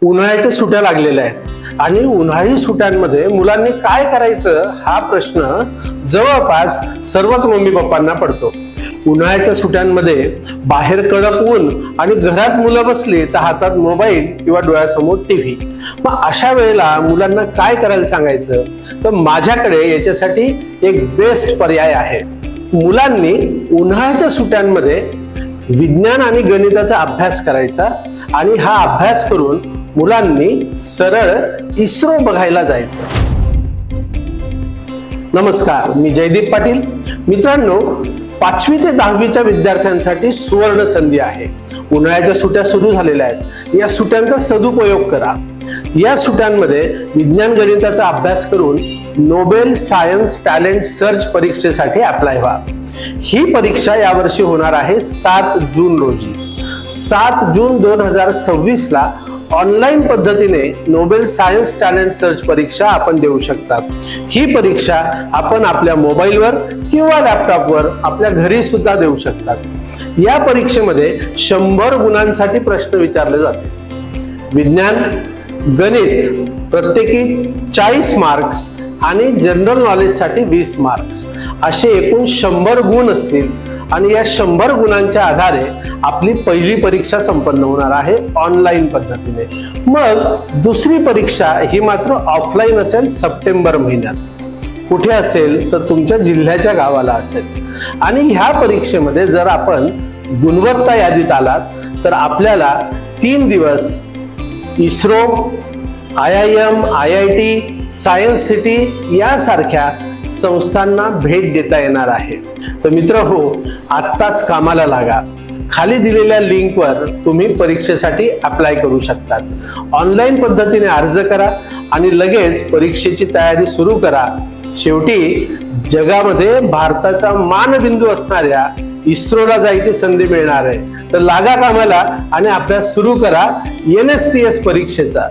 उन्हाळ्याच्या सुट्ट्या लागलेल्या आहेत आणि उन्हाळी सुट्ट्यांमध्ये मुलांनी काय करायचं हा प्रश्न जवळपास सर्वच मम्मी पप्पांना पडतो. उन्हाळ्याच्या सुट्ट्यांमध्ये बाहेर कडक ऊन आणि घरात मुलं बसली तर हातात मोबाईल किंवा डोळ्यासमोर टीव्ही. मग अशा वेळेला मुलांना काय करायला सांगायचं, तर माझ्याकडे याच्यासाठी एक बेस्ट पर्याय आहे. मुलांनी उन्हाळ्याच्या सुट्ट्यांमध्ये विज्ञान आणि गणिताचा अभ्यास करायचा आणि हा अभ्यास करून मुलांनी सरळ इस्रो बघायला जायचं. नमस्कार, मी जयदीप पाटील. मित्रांनो, 5वी ते 10वीच्या विद्यार्थ्यांसाठी सुवर्ण संधी आहे. उन्हाळ्याच्या सुट्ट्या सुरू झालेल्या आहेत. या सुट्ट्यांचा सदुपयोग करा. या सुट्ट्यांमध्ये विज्ञान गणिताचा अभ्यास करून नोबेल सायन्स टॅलेंट सर्च परीक्षेसाठी अप्लाय व्हा. ही परीक्षा यावर्षी होणार आहे 7 जून रोजी. 7 जून 2026 ला ऑनलाईन पद्धतीने नोबेल सायन्स टॅलेंट सर्च परीक्षा आपण देऊ शकता. ही परीक्षा आपण आपल्या मोबाईलवर किंवा लॅपटॉपवर आपल्या घरी सुद्धा देऊ शकतात. या परीक्षेमध्ये 100 गुणांसाठी प्रश्न विचारले जातील. विज्ञान, गणित प्रत्येकी 40 मार्क्स आणि जनरल नॉलेज साठी 20 मार्क्स असे एकूण 100 गुण असतील आणि या 100 गुणांच्या आधारे आपली पहिली परीक्षा संपन्न होणार आहे ऑनलाईन पद्धतीने. मग दुसरी परीक्षा ही मात्र ऑफलाईन असेल सप्टेंबर महिन्यात. कुठे असेल तर तुमच्या जिल्ह्याच्या गावाला असेल. आणि ह्या परीक्षेमध्ये जर आपण गुणवत्ता यादीत आलात तर आपल्याला 3 दिवस ISRO, IIM, IIT, science city यासारख्या संस्थांना भेट देता येणार आहे. तर मित्रहो, आत्ताच कामाला लागा. खाली दिलेल्या लिंकवर तुम्ही परीक्षेसाठी अप्लाय करू शकतात. ऑनलाईन पद्धतीने अर्ज करा आणि लगेच परीक्षेची तयारी सुरू करा. शेवटी जगामध्ये भारताचा मानबिंदू असणाऱ्या इस्रोला जायची संधी मिळणार आहे. तर लागा कामाला आणि अभ्यास सुरू करा NSTS परीक्षेचा.